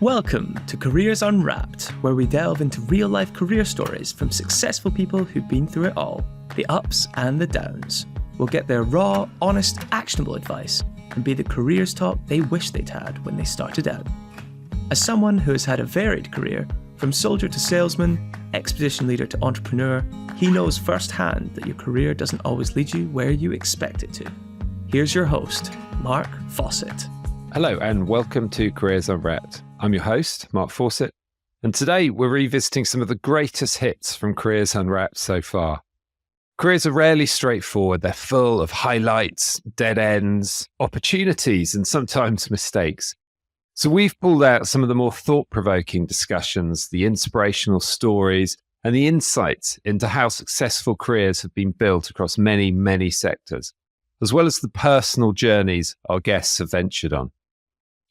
Welcome to Careers Unwrapped, where we delve into real-life career stories from successful people who've been through it all, the ups and the downs. We'll get their raw, honest, actionable advice and be the careers talk they wish they'd had when they started out. As someone who has had a varied career, from soldier to salesman, expedition leader to entrepreneur, he knows firsthand that your career doesn't always lead you where you expect it to. Here's your host, Mark Fawcett. Hello and welcome to Careers Unwrapped. I'm your host, Mark Fawcett, and today we're revisiting some of the greatest hits from Careers Unwrapped so far. Careers are rarely straightforward. They're full of highlights, dead ends, opportunities, and sometimes mistakes. So we've pulled out some of the more thought-provoking discussions, the inspirational stories, and the insights into how successful careers have been built across many, many sectors, as well as the personal journeys our guests have ventured on.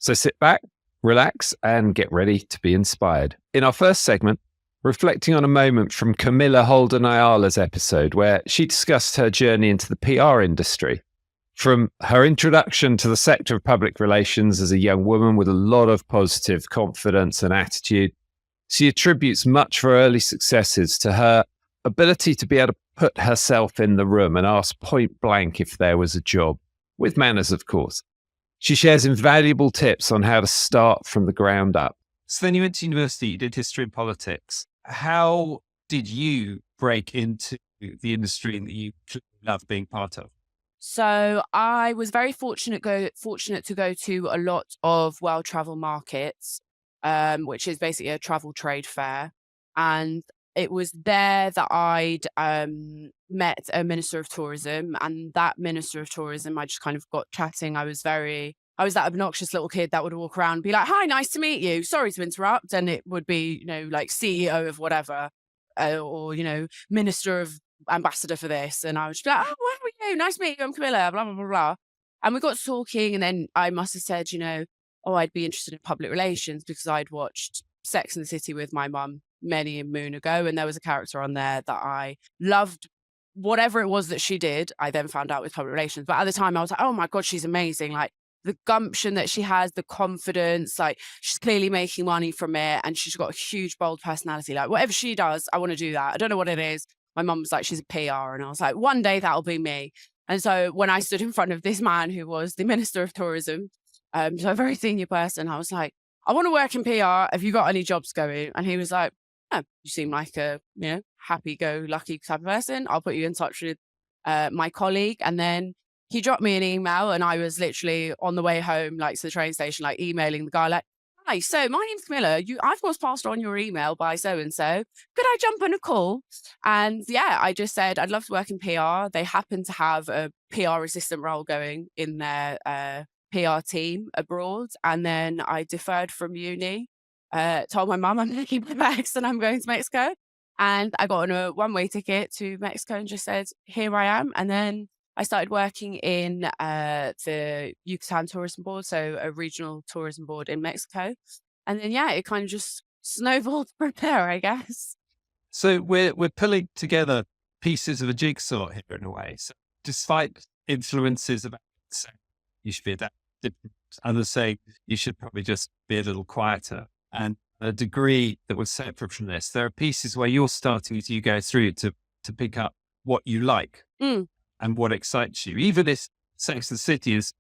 So sit back, relax, and get ready to be inspired. In our first segment, reflecting on a moment from Camilla Holden-Ayala's episode where she discussed her journey into the PR industry. From her introduction to the sector of public relations as a young woman with a lot of positive confidence and attitude, she attributes much of her early successes to her ability to be able to put herself in the room and ask point blank if there was a job, with manners, of course. She shares invaluable tips on how to start from the ground up. So then you went to university, you did history and politics. How did you break into the industry that you love being part of? So I was very fortunate to go to a lot of well-traveled markets, which is basically a travel trade fair. And it was there that I'd met a minister of tourism, and that minister of tourism, I just kind of got chatting. I was that obnoxious little kid that would walk around and be like, "Hi, nice to meet you. Sorry to interrupt." And it would be, like CEO of whatever, or, minister of ambassador for this. And I would just be like, "Oh, how are you? Nice to meet you. I'm Camilla, blah, blah, blah, blah." And we got talking, and then I must have said, "Oh, I'd be interested in public relations," because I'd watched Sex and the City with my mum many a moon ago, and there was a character on there that I loved. Whatever it was that she did, I then found out with public relations. But at the time I was like, "Oh my God, she's amazing." Like the gumption that she has, the confidence, like she's clearly making money from it, and she's got a huge, bold personality. Like whatever she does, I want to do that. I don't know what it is. My mum was like, "She's a PR." And I was like, one day that'll be me. And so when I stood in front of this man who was the Minister of Tourism, so a very senior person, I was like, "I want to work in PR. Have you got any jobs going?" And he was like, "Oh, you seem like a, happy-go-lucky type of person. I'll put you in touch with my colleague." And then he dropped me an email, and I was literally on the way home, like to the train station, like emailing the guy, like, "Hi, so my name's Camilla. I've was passed on your email by so-and-so. Could I jump on a call?" And yeah, I just said, I'd love to work in PR. They happen to have a PR assistant role going in their PR team abroad. And then I deferred from uni. Told my mum I'm taking my bags and I'm going to Mexico. And I got on a one-way ticket to Mexico and just said, "Here I am." And then I started working in the Yucatan Tourism Board, so a regional tourism board in Mexico. And then, yeah, it kind of just snowballed from there, I guess. So we're pulling together pieces of a jigsaw here in a way. So despite influences about saying you should be adaptive, others say you should probably just be a little quieter, and a degree that was separate from this, there are pieces where you're starting as you go through to pick up what you like and what excites you. Even if Sex and the City is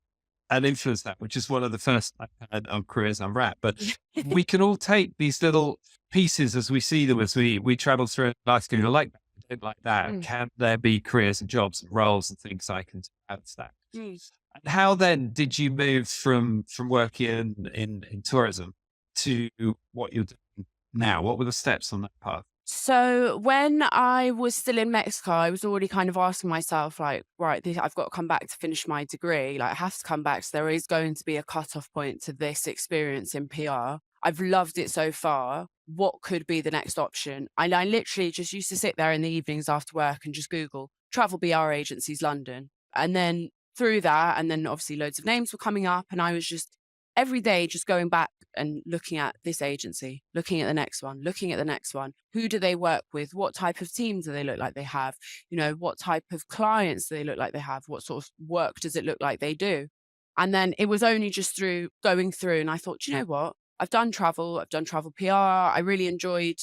an influence that, which is one of the first I've had on Careers Unwrapped. But we can all take these little pieces as we see them, as we travel through life, going, "I like that, I don't like that." Can there be careers and jobs and roles and things I can add to that? And how then did you move from working in tourism to what you're doing now? What were the steps on that path? So when I was still in Mexico, I was already kind of asking myself, like, right, I've got to come back to finish my degree. Like, I have to come back. So there is going to be a cutoff point to this experience in PR. I've loved it so far. What could be the next option? And I literally just used to sit there in the evenings after work and just Google travel PR agencies, London. And then through that, and then obviously loads of names were coming up, and I was just every day just going back and looking at this agency, looking at the next one, looking at the next one. Who do they work with? What type of teams do they look like they have? What type of clients do they look like they have? What sort of work does it look like they do? And then it was only just through going through, and I thought, "Do you know what? I've done travel PR. I really enjoyed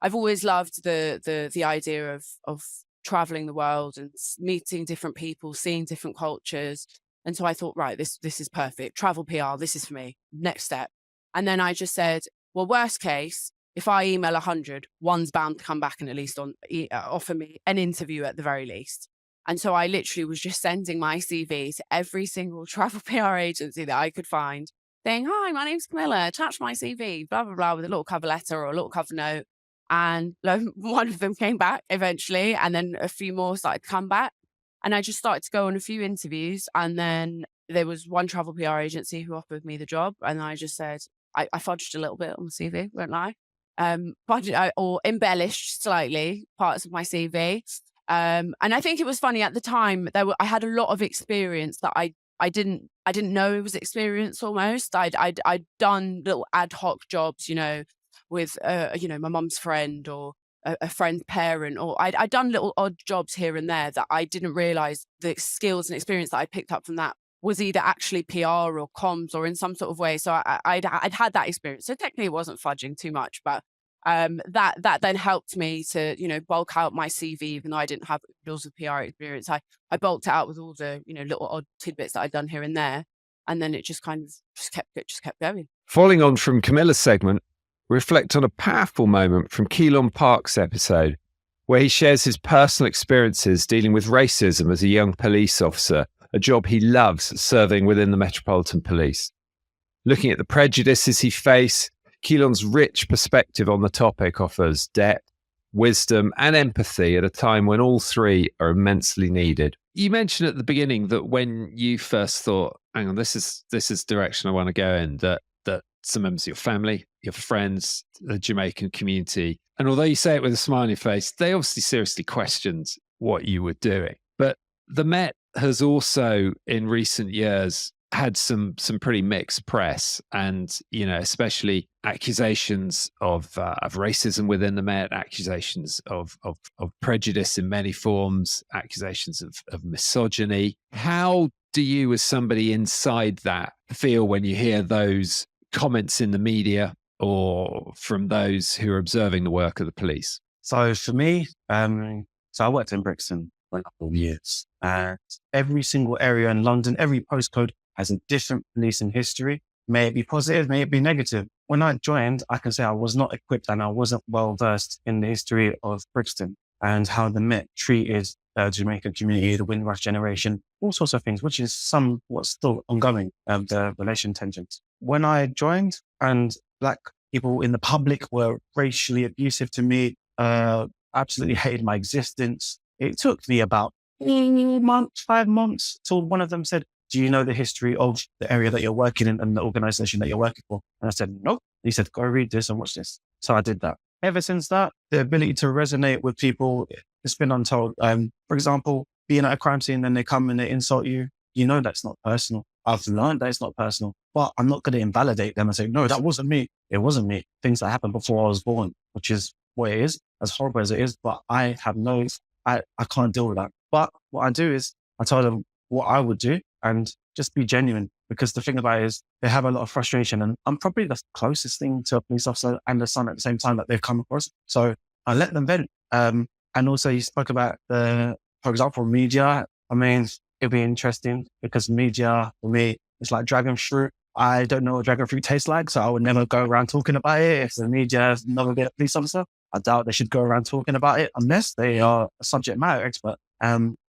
I've always loved the idea of traveling the world and meeting different people, seeing different cultures. And so I thought, right, this is perfect. Travel PR, this is for me. Next step. And then I just said, well, worst case, if I email 100, one's bound to come back and at least offer me an interview at the very least. And so I literally was just sending my CV to every single travel PR agency that I could find, saying, hi, my name's Camilla, attach my CV, blah, blah, blah, with a little cover letter or a little cover note. And one of them came back eventually, and then a few more started to come back. And I just started to go on a few interviews. And then there was one travel PR agency who offered me the job. And I just said, I fudged a little bit on the CV, won't lie. Or embellished slightly parts of my CV. And I think it was funny at the time. I had a lot of experience that I didn't know it was experience. Almost, I'd done little ad hoc jobs, with my mum's friend or a friend's parent, or I'd done little odd jobs here and there that I didn't realize the skills and experience that I picked up from that was either actually PR or comms or in some sort of way. So I'd had that experience. So technically it wasn't fudging too much, but that then helped me to, bulk out my CV, even though I didn't have loads of PR experience. I bulked it out with all the, little odd tidbits that I'd done here and there. And then it just kind of just kept going. Following on from Camilla's segment, we reflect on a powerful moment from Kaelon Parkes' episode, where he shares his personal experiences dealing with racism as a young police officer, a job he loves serving within the Metropolitan Police. Looking at the prejudices he faced, Kaelon's rich perspective on the topic offers depth, wisdom, and empathy at a time when all three are immensely needed. You mentioned at the beginning that when you first thought, hang on, this is the direction I want to go in, that some members of your family, your friends, the Jamaican community, and although you say it with a smiley face, they obviously seriously questioned what you were doing. But the Met has also, in recent years, had some pretty mixed press, and especially accusations of racism within the Met, accusations of prejudice in many forms, accusations of misogyny. How do you, as somebody inside that, feel when you hear those comments in the media or from those who are observing the work of the police? So for me, so I worked in Brixton for a couple of years, and every single area in London, every postcode has a different policing history. May it be positive, may it be negative. When I joined, I can say I was not equipped and I wasn't well versed in the history of Brixton and how the Met treated the Jamaican community, the Windrush generation, all sorts of things, which is what's still ongoing, the relation tensions. When I joined and Black people in the public were racially abusive to me, absolutely hated my existence, it took me about 5 months till one of them said, do you know the history of the area that you're working in and the organization that you're working for? And I said, no. He said, go read this and watch this. So I did that. Ever since that, the ability to resonate with people, it's been untold. For example, being at a crime scene and they come and they insult you, that's not personal. I've learned that it's not personal, but I'm not going to invalidate them and say, no, that wasn't me. It wasn't me. Things that happened before I was born, which is what it is, as horrible as it is, but I can't deal with that. But what I do is I tell them what I would do and just be genuine, because the thing about it is they have a lot of frustration, and I'm probably the closest thing to a police officer and a son at the same time that they've come across. So I let them vent. And also you spoke about for example, media. I mean, it'll be interesting because media for me, it's like dragon fruit. I don't know what dragon fruit tastes like, so I would never go around talking about it. If the media has never been a police officer, I doubt they should go around talking about it unless they are a subject matter expert.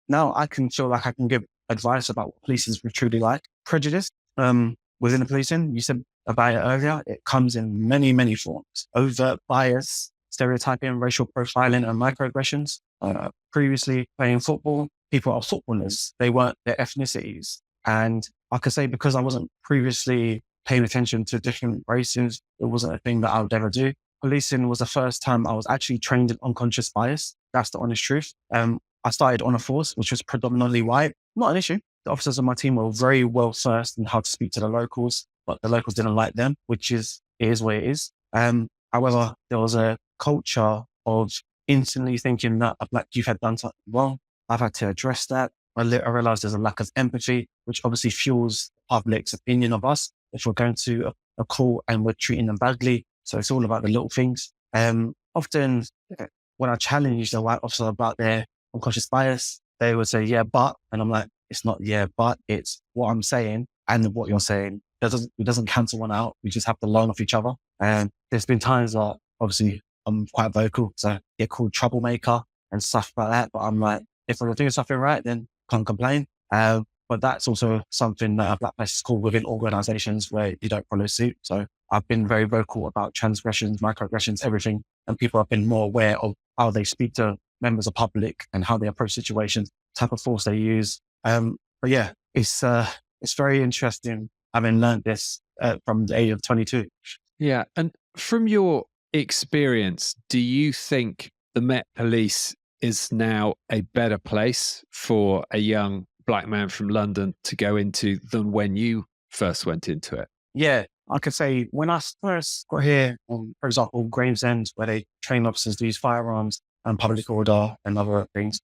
Now I can feel like I can give advice about what policing is truly like. Prejudice within the policing, you said about it earlier, it comes in many, many forms. Overt bias, stereotyping, racial profiling, and microaggressions. Previously playing football, people are footballers. They weren't their ethnicities. And I could say because I wasn't previously paying attention to different races, it wasn't a thing that I would ever do. Policing was the first time I was actually trained in unconscious bias. That's the honest truth. I started on a force, which was predominantly white. Not an issue. The officers on my team were very well versed in how to speak to the locals, but the locals didn't like them, which is what it is. However, there was a culture of instantly thinking that a Black youth had done something wrong. I've had to address that. I realized there's a lack of empathy, which obviously fuels the public's opinion of us. If we're going to are caught and we're treating them badly. So it's all about the little things. Often when I challenge the white officer about their unconscious bias, they would say, yeah, but, and I'm like, it's not yeah, but, it's what I'm saying and what you're saying. It doesn't cancel one out. We just have to learn off each other. And there's been times that obviously I'm quite vocal, so I get called troublemaker and stuff like that. But I'm like, if I'm doing something right, then can't complain. But that's also something that a black place is called within organizations where you don't follow suit. So I've been very vocal about transgressions, microaggressions, everything. And people have been more aware of how they speak to members of public and how they approach situations, type of force they use. But yeah, it's very interesting having learned this from the age of 22. Yeah. And from your experience, do you think the Met Police is now a better place for a young black man from London to go into than when you first went into it? Yeah, I could say when I first got here, for example, Gravesend, where they train officers to use firearms and public order and other things,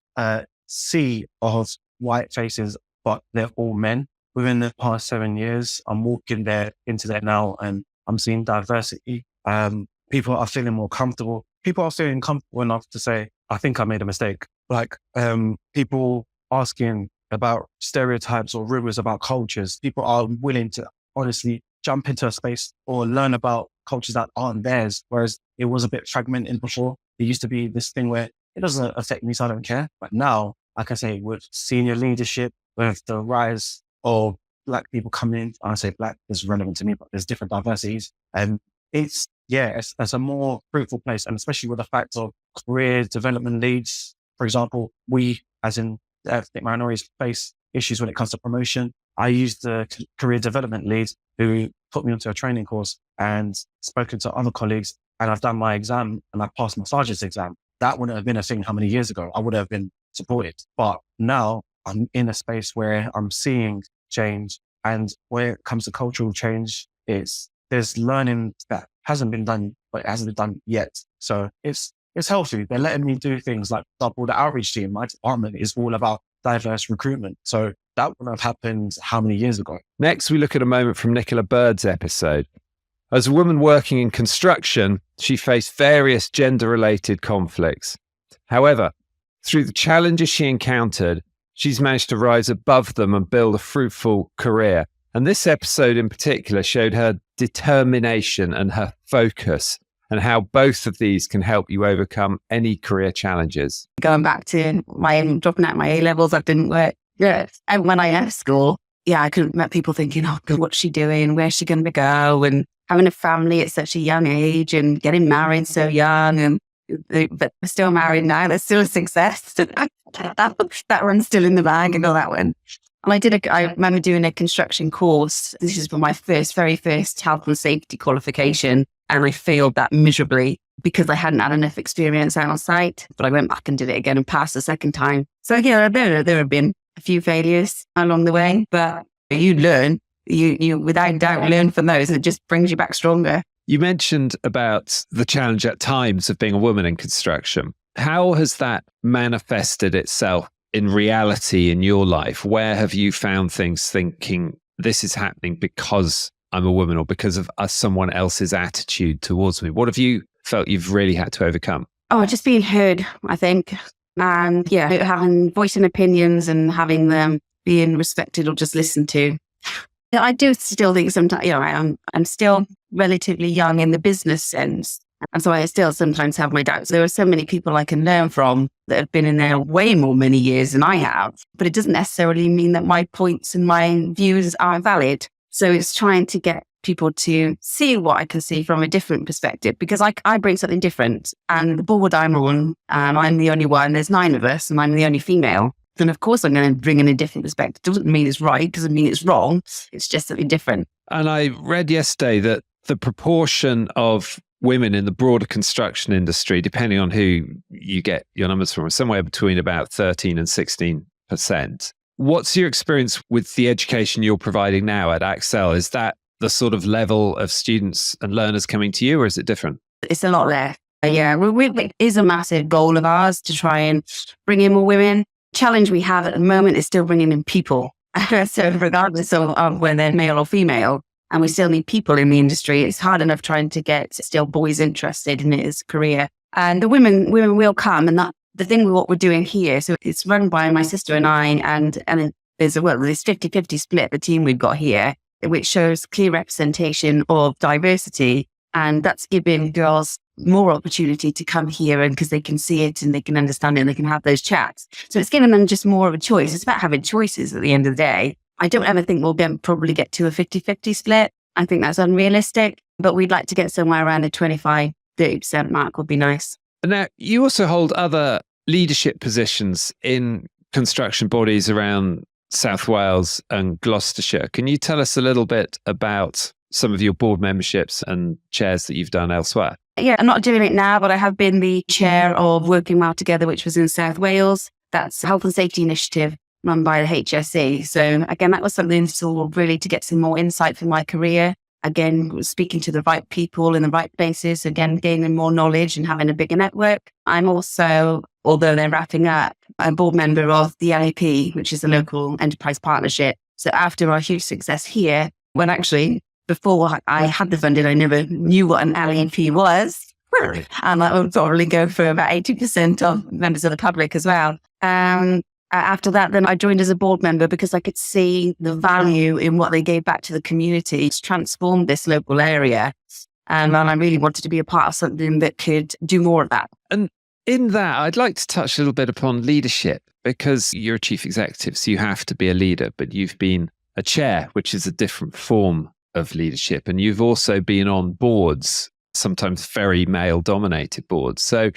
sea of white faces, but they're all men. Within the past 7 years, I'm walking into there now and I'm seeing diversity. People are feeling more comfortable. People are feeling comfortable enough to say, I think I made a mistake. Like people asking about stereotypes or rumors about cultures. People are willing to honestly jump into a space or learn about cultures that aren't theirs. Whereas it was a bit fragmented before. It used to be this thing where it doesn't affect me, so I don't care. But now, like I say, with senior leadership, with the rise of black people coming in, I say black is relevant to me, but there's different diversities. And it's a more fruitful place. And especially with the fact of career development leads, for example, we as in ethnic minorities face issues when it comes to promotion. I used the career development lead who put me onto a training course and spoken to other colleagues, and I've done my exam and I passed my sergeant's exam. That wouldn't have been a thing how many years ago. I would have been supported. But now I'm in a space where I'm seeing change, and where it comes to cultural change, there's learning that hasn't been done, but it hasn't been done yet. So it's healthy. They're letting me do things like double the outreach team. My department is all about diverse recruitment. So that would have happened how many years ago? Next, we look at a moment from Nicola Bird's episode. As a woman working in construction, she faced various gender-related conflicts. However, through the challenges she encountered, she's managed to rise above them and build a fruitful career. And this episode in particular showed her determination and her focus, and how both of these can help you overcome any career challenges. Going back to dropping out my A-levels, that didn't work. Yeah. And when I left school, I could met people thinking, oh God, what's she doing? Where's she going to go? And having a family at such a young age and getting married so young, but we're still married now. That's still a success. that one's still in the bag and all that one. And I remember doing a construction course. This is for my very first health and safety qualification. And I failed that miserably because I hadn't had enough experience out on site. But I went back and did it again and passed the second time. So yeah, there have been a few failures along the way, but you learn. You without doubt learn from those, and it just brings you back stronger. You mentioned about the challenge at times of being a woman in construction. How has that manifested itself in reality in your life? Where have you found things thinking this is happening because I'm a woman or because of someone else's attitude towards me? What have you felt you've really had to overcome? Oh, just being heard, I think. And having voicing opinions and having them being respected or just listened to. I do still think sometimes, I'm still relatively young in the business sense. And so I still sometimes have my doubts. There are so many people I can learn from that have been in there way many years than I have. But it doesn't necessarily mean that my points and my views are valid. So it's trying to get people to see what I can see from a different perspective, because I bring something different. And the board I'm on, I'm the only one. There's 9 of us and I'm the only female. Then of course I'm going to bring in a different perspective. Doesn't mean it's right, doesn't mean it's wrong. It's just something different. And I read yesterday that the proportion of women in the broader construction industry, depending on who you get your numbers from, is somewhere between about 13 and 16%. What's your experience with the education you're providing now at Accxel? Is that the sort of level of students and learners coming to you, or is it different? It's a lot there. Yeah, it is a massive goal of ours to try and bring in more women. Challenge we have at the moment is still bringing in people. So regardless of whether they're male or female, and we still need people in the industry. It's hard enough trying to get still boys interested in it as a career. And the women will come, and that the thing with what we're doing here. So it's run by my sister and I, and there's this 50-50 split, the team we've got here, which shows clear representation of diversity. And that's giving girls more opportunity to come here, and because they can see it and they can understand it and they can have those chats. So it's giving them just more of a choice. It's about having choices at the end of the day. I don't ever think we'll probably get to a 50-50 split. I think that's unrealistic, but we'd like to get somewhere around the 25-30% mark would be nice. Now, you also hold other leadership positions in construction bodies around South Wales and Gloucestershire. Can you tell us a little bit about some of your board memberships and chairs that you've done elsewhere? Yeah, I'm not doing it now, but I have been the chair of Working Well Together, which was in South Wales. That's a health and safety initiative run by the HSE. So again, that was something to get some more insight for my career. Again, speaking to the right people in the right places, again, gaining more knowledge and having a bigger network. I'm also, although they're wrapping up, a board member of the LAP, which is the local enterprise partnership. So after our huge success here, when actually before I had the funding, I never knew what an LAP was. And that would probably go for about 80% of members of the public as well. After that, then I joined as a board member because I could see the value in what they gave back to the community. It's transformed this local area. And I really wanted to be a part of something that could do more of that. And in that, I'd like to touch a little bit upon leadership, because you're a chief executive, so you have to be a leader, but you've been a chair, which is a different form of leadership. And you've also been on boards, sometimes very male dominated boards. So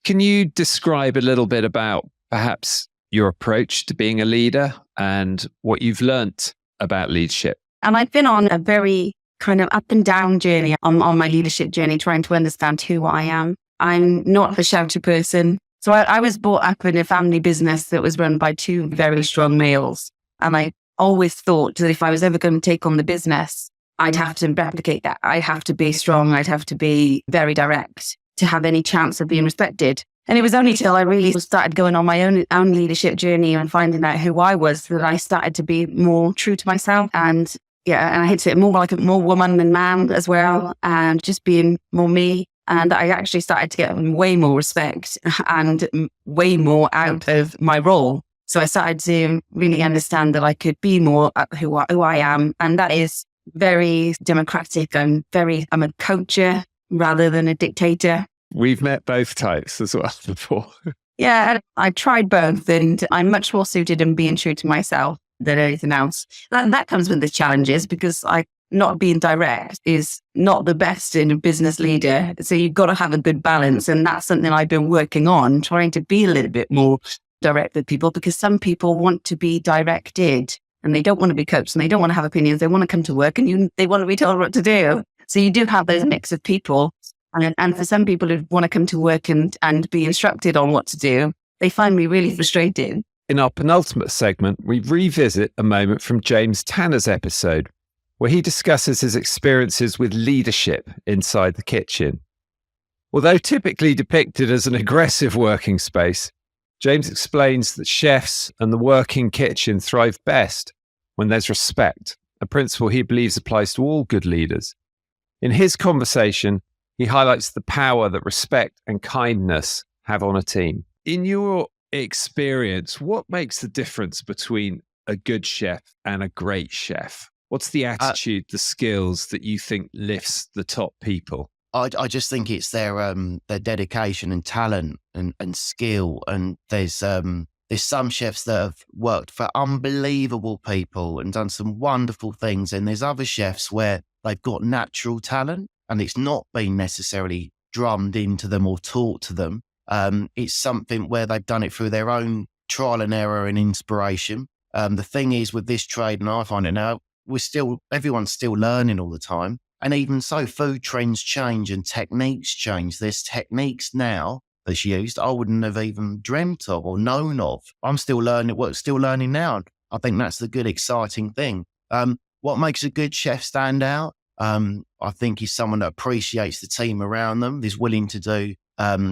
can you describe a little bit about perhaps your approach to being a leader and what you've learnt about leadership? And I've been on a very kind of up and down journey on my leadership journey, trying to understand who I am. I'm not a shouty person. So I was brought up in a family business that was run by two very strong males. And I always thought that if I was ever going to take on the business, I'd have to replicate that. I'd have to be strong. I'd have to be very direct to have any chance of being respected. And it was only till I really started going on my own leadership journey and finding out who I was that I started to be more true to myself. And I hate to say it, more woman than man as well, and just being more me. And I actually started to get way more respect and way more out of my role. So I started to really understand that I could be more who I am. And that is very democratic. I'm a coacher rather than a dictator. We've met both types as well before. Yeah, I tried both, and I'm much more suited in being true to myself than anything else. That comes with the challenges, because not being direct is not the best in a business leader. So you've got to have a good balance. And that's something I've been working on, trying to be a little bit more direct with people, because some people want to be directed and they don't want to be coached and they don't want to have opinions. They want to come to work and they want to be told what to do. So you do have those mix of people. And for some people who want to come to work and be instructed on what to do, they find me really frustrating. In our penultimate segment, we revisit a moment from James Tanner's episode, where he discusses his experiences with leadership inside the kitchen. Although typically depicted as an aggressive working space, James explains that chefs and the working kitchen thrive best when there's respect, a principle he believes applies to all good leaders. In his conversation, he highlights the power that respect and kindness have on a team. In your experience, what makes the difference between a good chef and a great chef? What's the attitude, the skills that you think lifts the top people? I just think it's their dedication and talent and skill. And there's some chefs that have worked for unbelievable people and done some wonderful things. And there's other chefs where they've got natural talent and it's not been necessarily drummed into them or taught to them. It's something where they've done it through their own trial and error and inspiration. The thing is with this trade, and I find it now, everyone's still learning all the time. And even so, food trends change and techniques change. There's techniques now that's used I wouldn't have even dreamt of or known of. I'm still learning now. I think that's the good, exciting thing. What makes a good chef stand out? I think he's someone that appreciates the team around them, is willing to do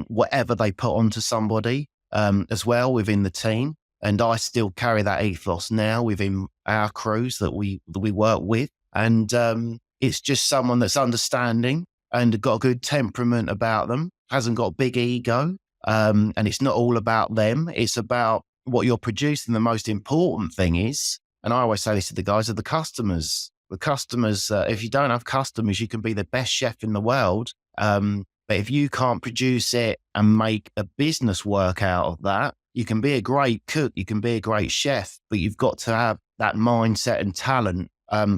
whatever they put onto somebody as well within the team. And I still carry that ethos now within our crews that we work with. And it's just someone that's understanding and got a good temperament about them, hasn't got a big ego. And it's not all about them. It's about what you're producing. The most important thing is, and I always say this to the guys, are the customers. The customers, if you don't have customers, you can be the best chef in the world. But if you can't produce it and make a business work out of that, you can be a great cook, you can be a great chef, but you've got to have that mindset and talent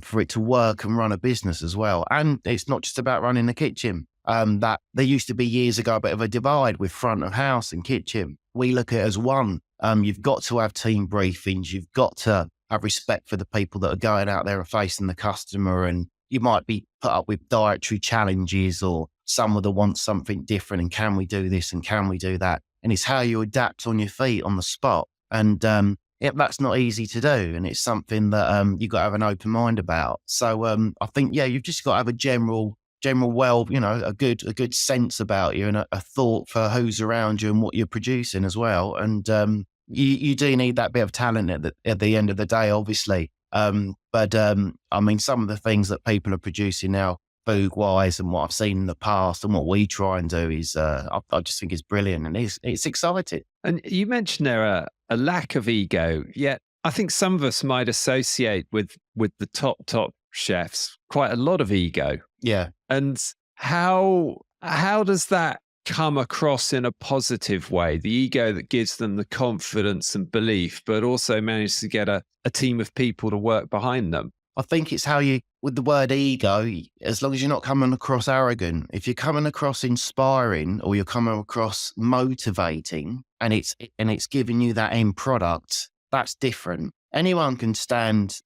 for it to work and run a business as well. And it's not just about running the kitchen. That there used to be years ago a bit of a divide with front of house and kitchen. We look at it as one. You've got to have team briefings. You've got to have respect for the people that are going out there and facing the customer. And you might be put up with dietary challenges, or someone that wants something different. And can we do this? And can we do that? And it's how you adapt on your feet on the spot. And that's not easy to do. And it's something that you've got to have an open mind about. So I think, you've just got to have a general, a good sense about you and a thought for who's around you and what you're producing as well. And you do need that bit of talent at the end of the day, obviously. But I mean, some of the things that people are producing now, food-wise, and what I've seen in the past and what we try and do is, I just think it's brilliant, and it's exciting. And you mentioned there a lack of ego, yet I think some of us might associate with the top chefs quite a lot of ego. Yeah. And how does that come across in a positive way? The ego that gives them the confidence and belief, but also manages to get a team of people to work behind them. I think it's how you, with the word ego, as long as you're not coming across arrogant, if you're coming across inspiring or you're coming across motivating and it's giving you that end product, that's different. Anyone can stand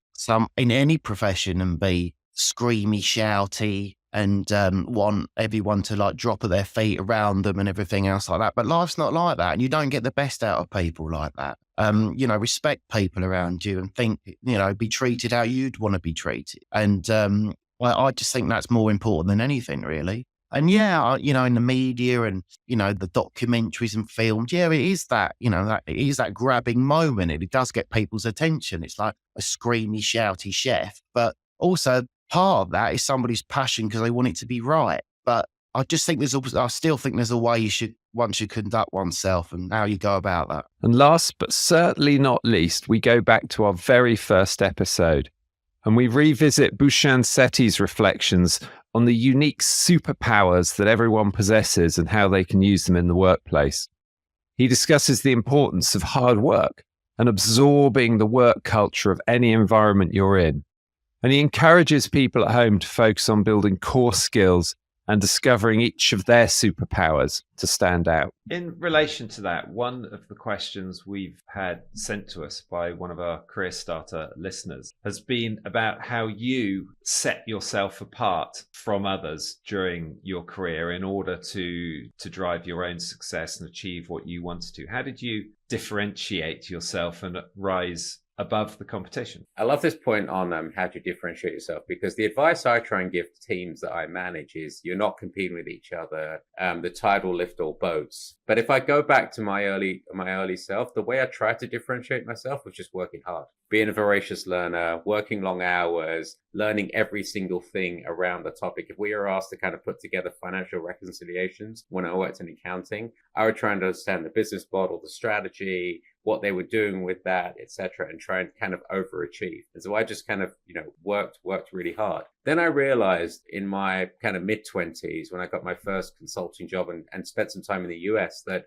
in any profession and be screamy, shouty, and want everyone to like drop at their feet around them and everything else like that. But life's not like that. And you don't get the best out of people like that. Respect people around you and think, be treated how you'd want to be treated. And I just think that's more important than anything, really. And in the media and, the documentaries and films, it is that, it is that grabbing moment. It does get people's attention. It's like a screamy, shouty chef. But also part of that is somebody's passion because they want it to be right. But I still think there's a way one should conduct oneself and how you go about that. And last but certainly not least, we go back to our very first episode and we revisit Bhushan Sethi's reflections on the unique superpowers that everyone possesses and how they can use them in the workplace. He discusses the importance of hard work and absorbing the work culture of any environment you're in. And he encourages people at home to focus on building core skills and discovering each of their superpowers to stand out. In relation to that, one of the questions we've had sent to us by one of our Career Starter listeners has been about how you set yourself apart from others during your career in order to drive your own success and achieve what you wanted to. How did you differentiate yourself and rise above the competition? I love this point on how to differentiate yourself, because the advice I try and give to teams that I manage is you're not competing with each other. The tide will lift all boats. But if I go back to my early self, the way I tried to differentiate myself was just working hard, being a voracious learner, working long hours, learning every single thing around the topic. If we were asked to kind of put together financial reconciliations when I worked in accounting, I would try and understand the business model, the strategy, what they were doing with that, etc., and try and kind of overachieve. And so I just kind of, worked really hard. Then I realized in my kind of mid-20s when I got my first consulting job and spent some time in the US that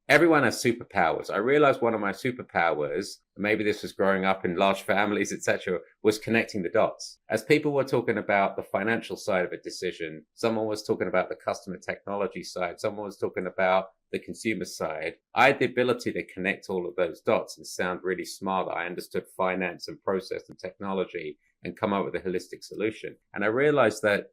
everyone has superpowers. I realized one of my superpowers, maybe this was growing up in large families, etc., was connecting the dots. As people were talking about the financial side of a decision, someone was talking about the customer technology side, someone was talking about the consumer side. I had the ability to connect all of those dots and sound really smart. I understood finance and process and technology and come up with a holistic solution. And I realized that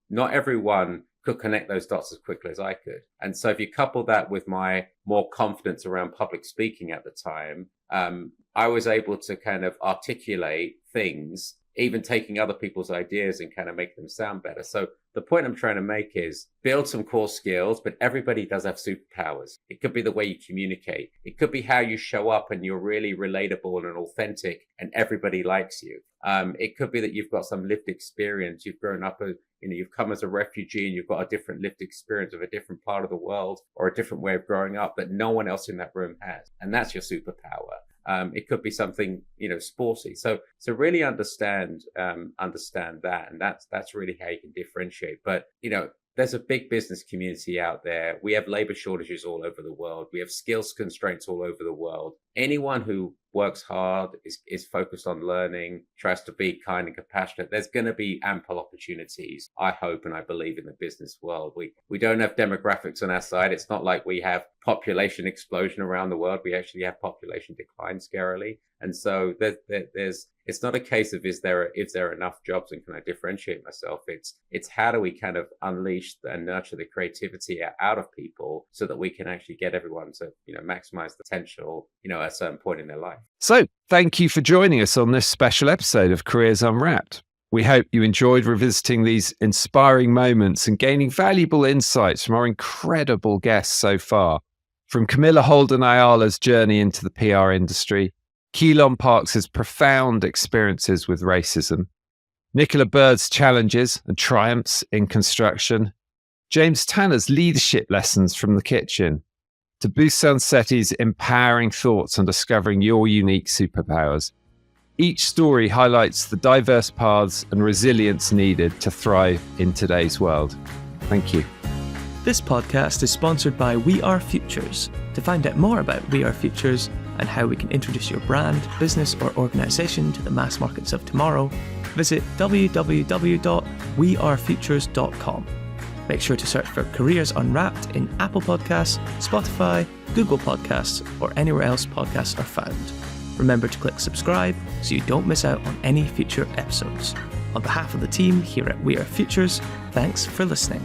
not everyone could connect those dots as quickly as I could. And so if you couple that with my more confidence around public speaking at the time, I was able to kind of articulate things even taking other people's ideas and kind of making them sound better. So the point I'm trying to make is build some core skills, but everybody does have superpowers. It could be the way you communicate. It could be how you show up and you're really relatable and authentic and everybody likes you. It could be that you've got some lived experience. You've grown up, you've come as a refugee and you've got a different lived experience of a different part of the world or a different way of growing up that no one else in that room has. And that's your superpower. It could be something, sporty. So really understand that. And that's really how you can differentiate. But, there's a big business community out there. We have labor shortages all over the world. We have skills constraints all over the world. Anyone who works hard, is focused on learning, tries to be kind and compassionate, there's going to be ample opportunities, I hope and I believe, in the business world. We don't have demographics on our side. It's not like we have population explosion around the world. We actually have population decline scarily. And so it's not a case of is there enough jobs and can I differentiate myself? It's how do we kind of unleash and nurture the creativity out of people so that we can actually get everyone to maximize the potential at a certain point in their life. So thank you for joining us on this special episode of Careers Unwrapped. We hope you enjoyed revisiting these inspiring moments and gaining valuable insights from our incredible guests so far. From Camilla Holden-Ayala's journey into the PR industry, Kaelon Parkes' profound experiences with racism, Nicola Bird's challenges and triumphs in construction, James Tanner's leadership lessons from the kitchen, to Bhushan Sethi's empowering thoughts on discovering your unique superpowers. Each story highlights the diverse paths and resilience needed to thrive in today's world. Thank you. This podcast is sponsored by We Are Futures. To find out more about We Are Futures and how we can introduce your brand, business, or organization to the mass markets of tomorrow, visit www.wearefutures.com. Make sure to search for Careers Unwrapped in Apple Podcasts, Spotify, Google Podcasts, or anywhere else podcasts are found. Remember to click subscribe so you don't miss out on any future episodes. On behalf of the team here at We Are Futures, thanks for listening.